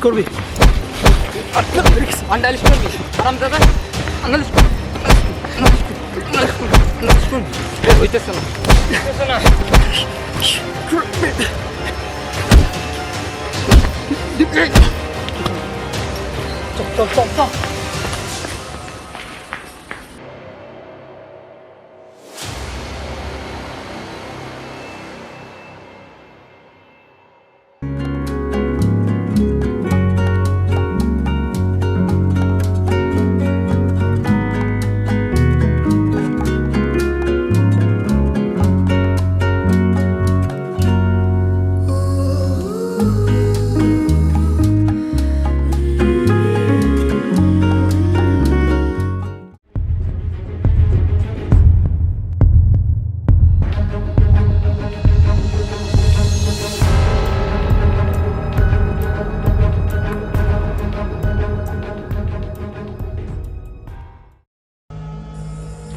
করবি আন্ডালিশ করবি আরাম দাদা আন্ডালিশ হইতেছে না চল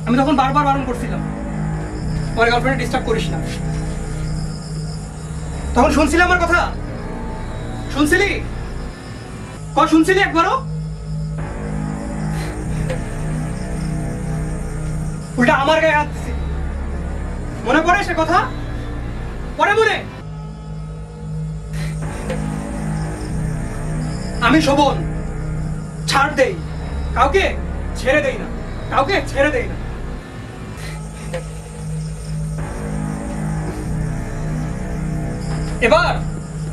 আমি তখন বারবার বারণ করছিলাম আমার গার্লফ্রেন্ড ডিস্টার্ব করিস না। তখন শুনছিলি আমার কথা? শুনছিলি? শুনছিলি একবারও? উল্টা আমার গায়ে হাত দিছিস। মনে পড়ে সে কথা? পড়ে মনে? আমি শোভন, ছাড় দেই, কাউকে ছেড়ে দেই না, কাউকে ছেড়ে দেই না। এবার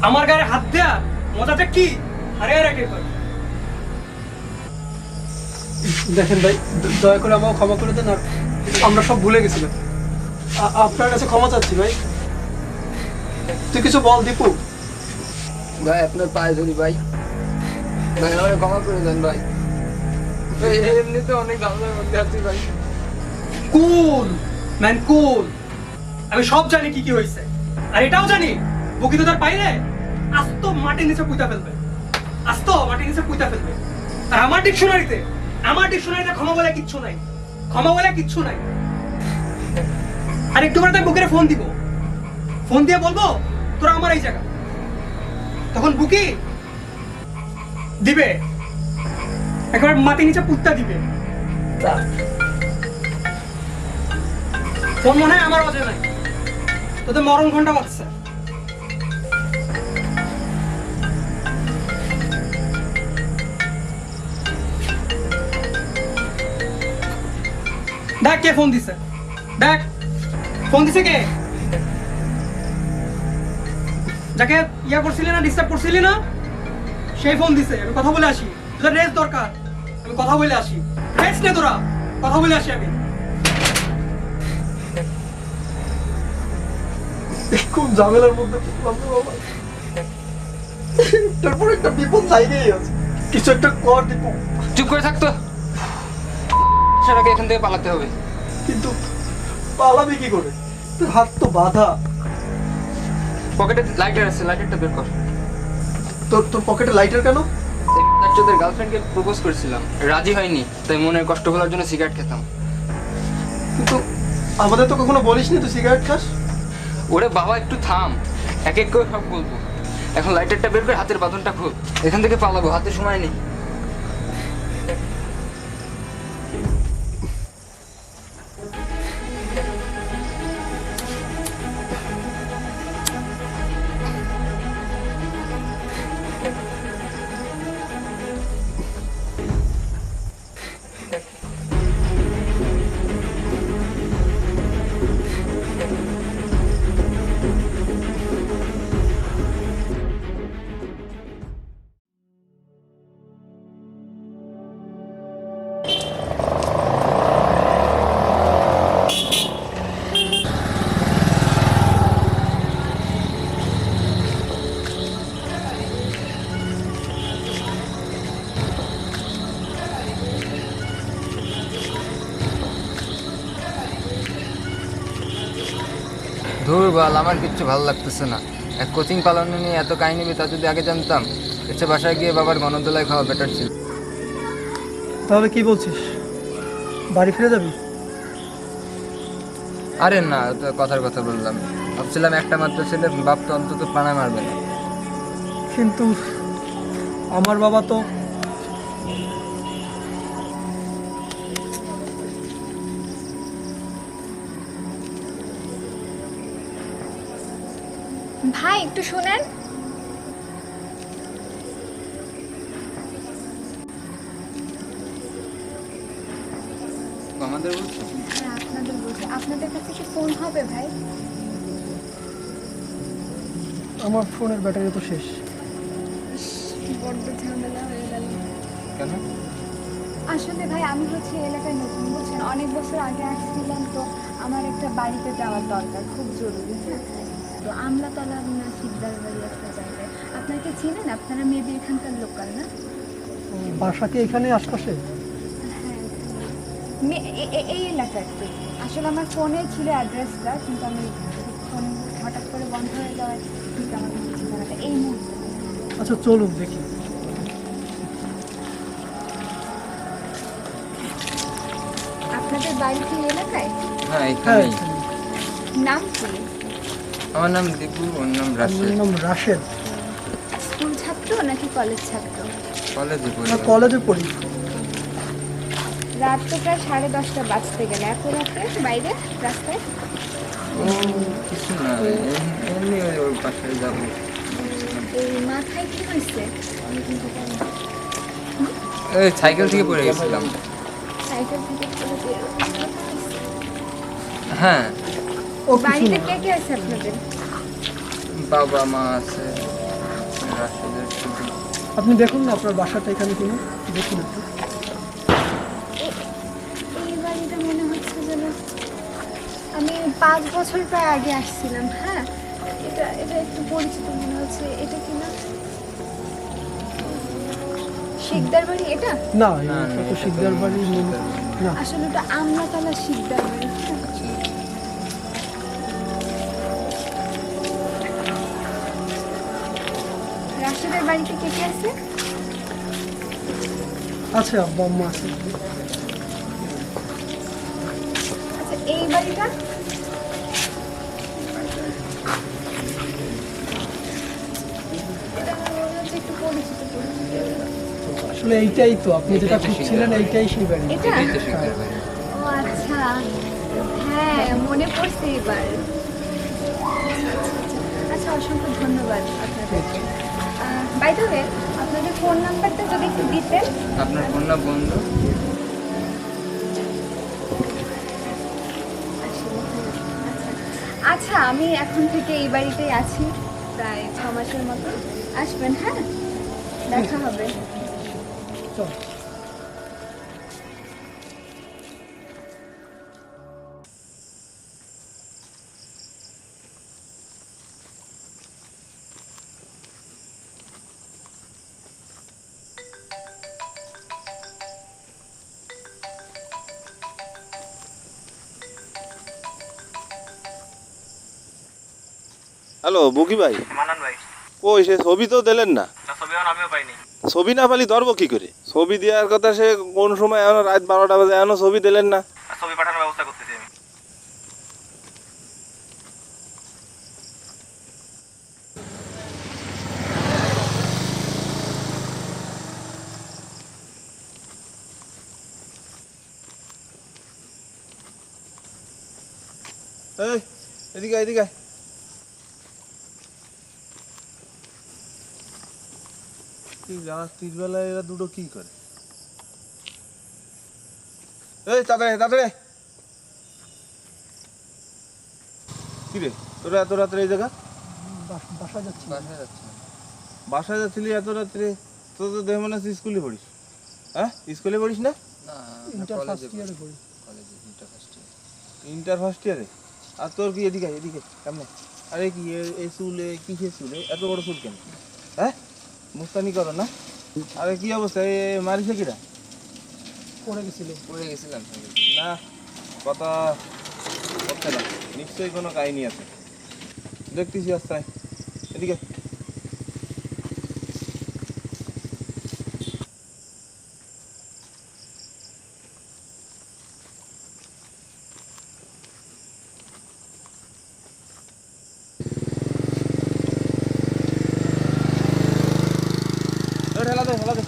আমার গায়ে হাত দেয়া মজাটা কি? আরে দেখেন ভাই, দয়া করে আমাকে ক্ষমা করে দেন। আর আমরা সব ভুলে গেছিলাম, আপনার কাছে ক্ষমা চাচ্ছি ভাই। তুই কিছু বল দীপু। ভাই আপনার পায়ে ধরি ভাই, ভাই আমাকে ক্ষমা করে দেন ভাই। এমনিতে অনেক ঝামেলার মধ্যে আছি ভাই। কুল ম্যান কুল, আমি সব জানি কি কি হয়েছে। আর এটাও জানি বুকি তো তার পাইলে আস্ত মাটির নিচে পুঁতা ফেলবে, আস্ত মাটির নিচে পুঁতা ফেলবে। আর আমার ডিকশনারিতে ক্ষমা বলে কিচ্ছু নাই, ক্ষমা বলে কিচ্ছু নাই। আর একটু পরে তাই বুকের ফোন দিব, ফোন দিয়ে বলবো তোরা আমার এই জায়গা। তখন বুকি দিবে একবার মাটির নিচে পুঁতা দিবে। ফোন মনে হয় আমার বাজে নাই, তোদের মরণ ঘন্টা বাজছে। দেখ কে ফোন দিছে, দেখ ফোন দিছে কে। যাকে ইয়া করছিলি না, ডিস্টার্ব করছিলি না, সেই ফোন দিছে। আমি কথা বলে আসি, তোদের রেস্ট দরকার, আমি কথা বলে আসি। রেস্ট নে তোরা, কথা বলে আসি আমি। খুব ঝামেলার মধ্যে বাবা, তারপর একটা বিপদ লাইনেই আছে। কিছু একটা কর দীপু। চুপ করে থাকতো, সেটাকে এখান থেকে পালাতে হবে। কিন্তু পালাবি কি করে? তোর হাত তো বাঁধা। পকেটে লাইটার আছে, লাইটারটা বের কর। তোর পকেটে লাইটার কেন? তোদের গার্লফ্রেন্ডকে প্রপোজ করেছিলাম, রাজি হয়নি, তাই মনের কষ্ট ভোলার জন্য সিগারেট খেতাম। কিন্তু আমাদের তো কখনো বলিসনি তুই সিগারেট খাস। ওরে বাবা একটু থাম, এক এক করে সব বলবো। এখন লাইটারটা বের করে হাতের বাঁধনটা খোল, এখান থেকে পালাবো, হাতে সময় নেই। ধুর বল, আমার কিচ্ছু ভালো লাগতেছে না। এক কোচিং পালানো নিয়ে এত কাহিনী, তা যদি আগে জানতাম, এসে বাসায় গিয়ে বাবার গণদোলায় খাওয়া বেটার ছিল। তাহলে কি বলছিস, বাড়ি ফিরে যাবি? আরে না, তো কথার কথা বললাম। ভাবছিলাম একটা মাত্র ছেলে, বাপ তো অন্তত পানা মারবে না। কিন্তু আমার বাবা তো ভাই একটু শুনেন। আমাদের বলছো? হ্যাঁ আপনাদের বলছি, আপনাদের কাছে কি ফোন হবে ভাই? আমার ফোনের ব্যাটারি তো শেষ। ইস, বড্ড ঝামেলা হয়ে গেল। কেন? আসলে ভাই আমি হচ্ছে এই এলাকায় নতুন, বুঝছেন, অনেক বছর আগে আসছিলাম, তো আমার একটা বাড়িতে যাওয়ার দরকার, খুব জরুরি। হ্যাঁ, তো আমলাতলা না শিকদার বাড়ি একটা জায়গায়। আপনাকে চিনেন? আপনারা মেয়েদের এখানকার লোকাল না? বাসা কি এখানে আশপাশে? হ্যাঁ, এই এলাকার তো। আসলে আমার ফোনে ছিল অ্যাড্রেসটা, কিন্তু আমি ফোন হঠাৎ করে বন্ধ হয়ে যাওয়ায় ঠিক আমার কাছে ঠিকানাটা এই মুহূর্তে। আচ্ছা চলুন দেখি। আপনাদের বাড়ি কি এই এলাকায়? হ্যাঁ, হ্যাঁ, এখানেই। নাম কি? আমার নাম দীপু, ওর নাম রাশেদ। আমার নাম রাশেদ। স্কুল ছাত্র নাকি কলেজ ছাত্র? কলেজে পড়ি। না, কলেজে পড়ি। রাত তো প্রায় 10:30 বাজতে গেলে, এত রাতে বাইরে রাস্তায়? ও কিছু না, এমনি ওর পাশে যাবো। এই মাথায় কি হয়েছে? আমি কিন্তু জানি না। এই সাইকেল থেকে পড়ে গেছিলাম। সাইকেল থেকে পড়ে গিয়ে মাথা হয়েছে? হ্যাঁ, ও কিছু বাড়িতে না। কে কে আছে আপনাদের? বাবা মা আছে, রাশেদের শুধু। আপনি দেখুন না আপনার বাসাটা এখানে কিনা, দেখুন একটু। এই বাড়িটা মনে হচ্ছে যেন আমি 5 বছর প্রায় আগে আসছিলাম। হ্যাঁ, এটা এটা একটু পরিচিত মনে হচ্ছে। এটা কি না শিকদার বাড়ি? এটা না, না, এটা তো এটা শিকদার তো বাড়ি শিকদার বাড়ি। না। আসলে ওটা আমলাতলা শিকদার বাড়ি। হ্যাঁ। রাশেদের বাড়িতে কে কে আছে? আছে, আব্বা আম্মা আছে। আচ্ছা, এই বাড়িটা? এটা আমার মনে হচ্ছে একটু পরিচিত পরিচিত। আসলে এইটাই তো আপনি যেটা এটাই তো খুঁজছিলেন, শিকদার এইটাই সেই বাড়ি। এটা? এটাই তো শিকদার বাড়ি। ও আচ্ছা, হ্যাঁ মনে পড়ছে এবার। আচ্ছা, অসংখ্য ধন্যবাদ আপনাদেরকে। বাই দ্য ওয়ে, আপনাদের ফোন নাম্বারটা যদি একটু দিতেন। আপনার ফোন না বন্ধ? আচ্ছা, আমি এখন থেকে এই বাড়িতেই আছি প্রায় 6 মাসের মতো। আসবেন, হ্যাঁ, দেখা হবে। চল। হ্যালো বুকি ভাই, মানান ভাই, কই সে ছবি তো দিলেন না। না ছবি এখন আমিও পাইনি। ছবি না পালি ধরবো কি করে? ছবি দেওয়ার কথা সে কোন সময়, এখনো রাত 12টা বাজে এখনো ছবি দিলেন না। আর ছবি পাঠানোর ব্যবস্থা করতেছি আমি। এই এদিকে আয়, এদিকে আয়। কি রাত্রির বেলায় এরা দুটো কি করে? এই তাড়াতাড়ি তাড়াতাড়ি। কি রে তোরা এত রাত্রে এই জায়গা? বাসা যাচ্ছি। বাসায় যাচ্ছি না। বাসায় যাচ্ছিলি এত রাত্রে? তোর তো দেহ মনে হচ্ছে স্কুলে পড়িস। হ্যাঁ, স্কুলে পড়িস না? না, ইন্টার কলেজে ফার্স্ট ইয়ারে পড়ি। কলেজে inter first year. Inter first ইয়ারে? আর তোর কি এদিকে আয়, এদিকে কেমন? আরে কি এই চুলে কিসের চুলে এত বড় চুল কেন? হ্যাঁ, মুস্তানি করো না? আরে কি অবস্থা, এ মারিছে কিরা? পড়ে গেছিল। পড়ে গেছিলাম। না, কথা হচ্ছে না, নিশ্চয়ই কোনো কাহিনী আছে। দেখতেছি রাস্তায়, এদিকে। ঠেলা দে ঠেলা দে।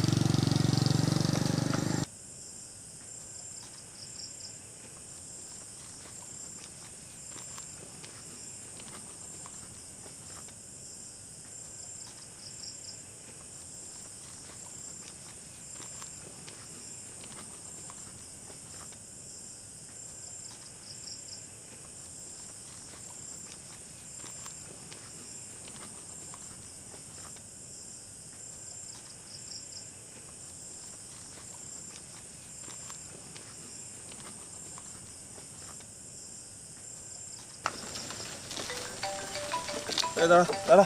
দাঁড়া দাঁড়া।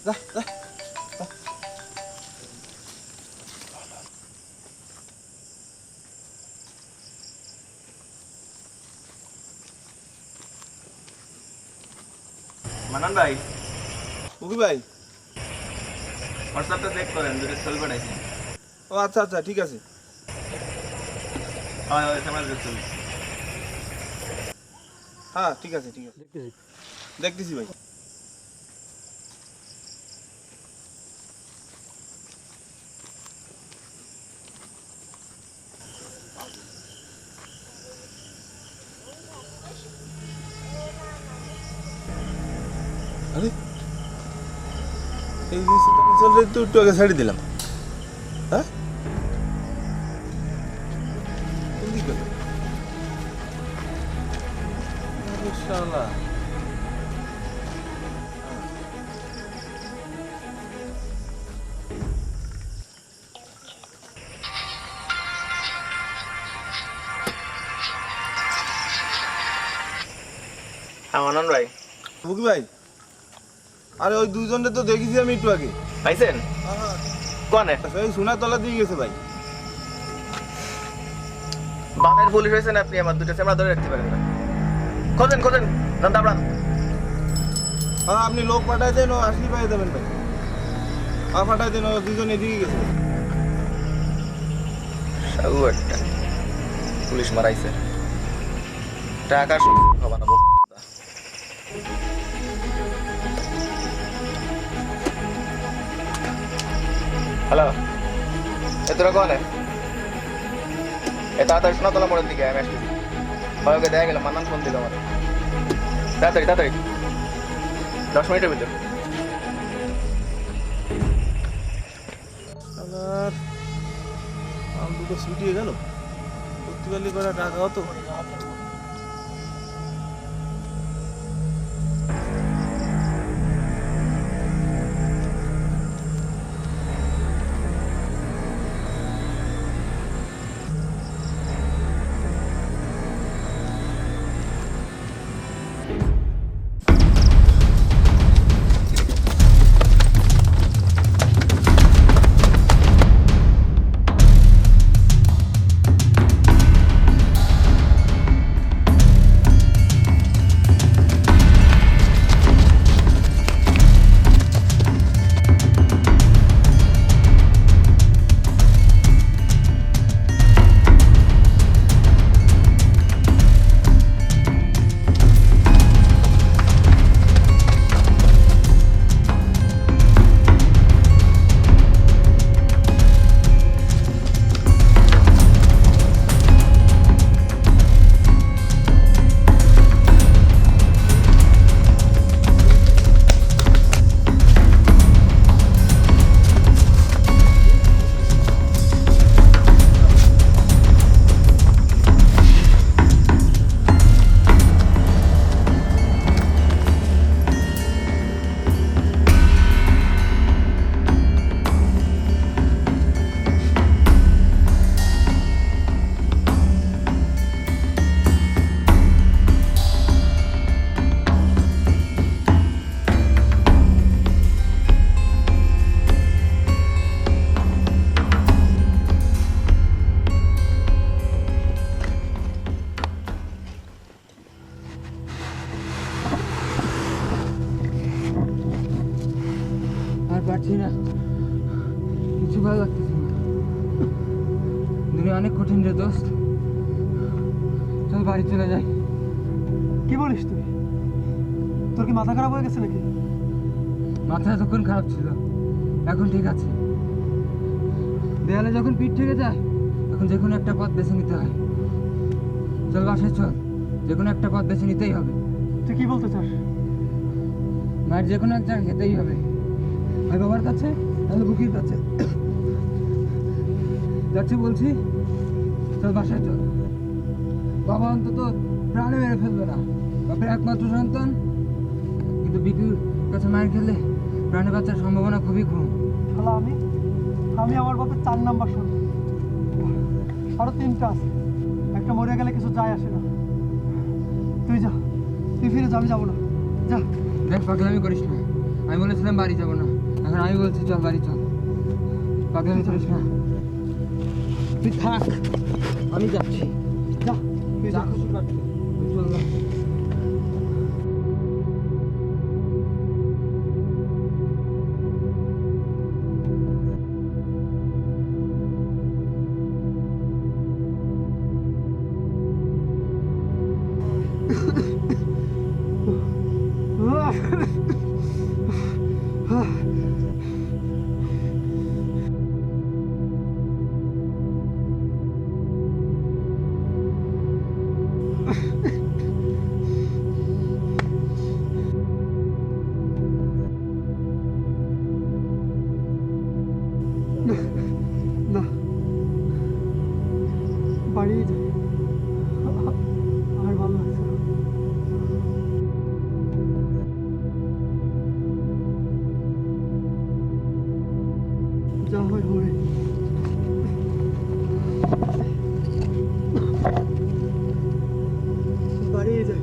যা যা। মানান ভাই বুকি ভাই, হোয়াটসঅ্যাপটা চেক করেন, দুটো ছবি পাঠাইছি। ও আচ্ছা আচ্ছা ঠিক আছে। হয় হয় ক্যামেরা ছবি। হ্যাঁ ঠিক আছে ঠিক আছে, দেখতেছি ভাই। আরে এই জিনিসটা তো একটু আগে ছাড়ি দিলাম। হ্যাঁ কোন দিকে গেল? আরে শালা, হ্যাঁ মানান ভাই বুকি ভাই, আরে ওই দুজনকে তো দেখেছি আমি একটু আগে। পাইছেন? কোনে? ওই সোনাতলা দিয়ে গেছে ভাই। বামের পুলিশ হয়েছেন আপনি, আমার দুটো ক্যামেরা ধরে রাখতে পারেন না। খোঁজেন খোঁজেন, দাঁড়ান। হ্যাঁ আপনি লোক পাঠাই দেন, ও আসলি পাই দেবেন ভাই। হ্যাঁ পাঠাই দেন, ও দুজন এদিকে গেছে। সাউ একটা পুলিশ মারাইছে, টাকা খাবা না। হ্যালো, এ তোরা কোনে? এ তাড়াতাড়ি সোনাতলা মোড়ের দিকে আমি আসতেছি। ওকে দেখা গেল, মান্নান ফোন দিল আমাদের। তাড়াতাড়ি তাড়াতাড়ি, 10 মিনিটের ভিতর। আর আম দুটো ছুটিয়ে গেল, প্রতিবালি করা টাকাও তো। আর পারছি না, কিছু ভালো লাগতেছে না। অনেক কঠিন রে দোস্ত। চল বাড়ি চলে যাই। কি বলিস তুই? তোর কি মাথা খারাপ হয়ে গেছে নাকি? মাথা এতক্ষণ খারাপ ছিল, এখন ঠিক আছে। দেয়ালে যখন পিঠ থেকে যায় তখন যে কোনো একটা পথ বেছে নিতে হয়। চল বাসায় চল, যে কোনো একটা পথ বেছে নিতেই হবে। তুই কি বলতে চাস? মায়ের যে কোনো এক জায়গায় খেতেই হবে, হয় বাবার কাছে তাহলে বুকির কাছে। যাচ্ছি বলছি, চল বাসায় চল। বাবা অন্তত প্রাণে মেরে ফেলবে না, বাপের একমাত্র সন্তান, কিন্তু বিকুর কাছে মায়ের খেলে প্রাণে বাঁচার সম্ভাবনা খুবই কম। শালা আমি আমার বাপের 4 নাম্বার সন্তান। আরো 3টা আছে, একটা মরে গেলে কিছু যায় আসে না। তুই যা, তুই ফিরে যা, আমি যাবো না। যা। দেখ পাগলামি করিস না, আমি বলেছিলাম বাড়ি যাব না, এখন আমি বলছি চল বাড়ি চল। পাগলামি করিস না, তুই থাক, আমি যাচ্ছি। যা, তুই যা যা। খুশি কর, তুই চল না। না, বাড়ি যা, আর ভালো লাগছে না। যা হয় হবে। বাড়ি যাই।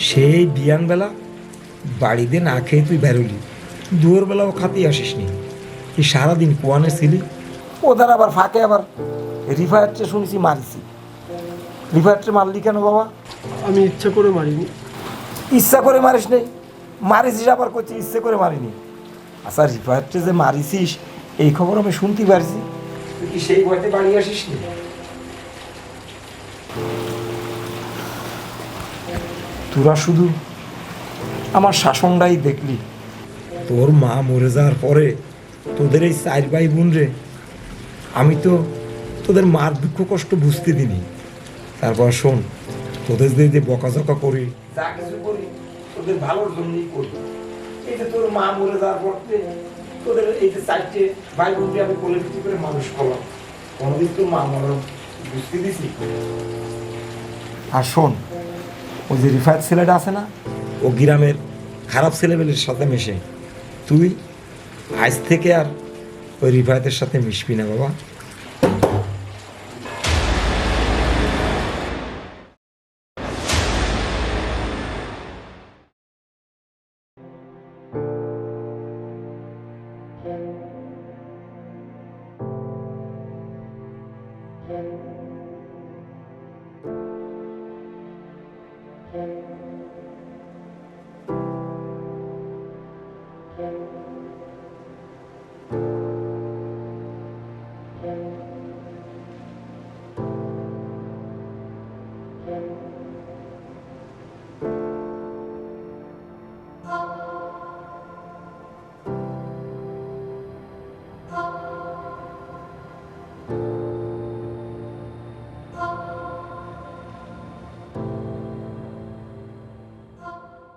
সেই বিয়ানবেলা বাড়িতে না খেয়ে তুই বেরোলি, দুপুরবেলাও খাতেই আসিসনি। কি সারাদিন কোয়ানে ছিলি? ওদের আবার ফাঁকে আবার রিফায়ারটে শুনেছি মারিছি। রিফায়ারটে মারলি কেন বাবা? আমি ইচ্ছা করে মারিনি। ইচ্ছা করে মারিস নেই, মারিছিস আবার করছি ইচ্ছে করে মারিনি। আচ্ছা রিফায়ারটে যে মারিছিস এই খবর আমি শুনতে পারছি, তুই কি সেই ভয়তে বাড়ি আসিসনি? তোরা শুধু আমার শাসনটাই দেখলি। তোর মা মরে যাওয়ার পরে তোদের এই 4 ভাই বোন রে আমি তো তোদের মার দুঃখ কষ্ট বুঝতে দিনি। তারপর শোন, তোদের যে বকাঝকা করি, যা কিছু করি তোদের ভালোর জন্যই করি। এই যে তোর মা মরে যাওয়ার পর তোদের এই যে 4টে ভাই বোনকে আমি কোলে পিঠে করে মানুষ করলাম, কোনোদিন তোর মা মরা বুঝতে দিছি? আর শোন, ওই যে রিফায়েত ছেলেটা আছে না, ও গ্রামের খারাপ ছেলেবেলের সাথে মেশে। তুই আজ থেকে আর ওই রিফায়েতের সাথে মিশবি না বাবা। Thank you.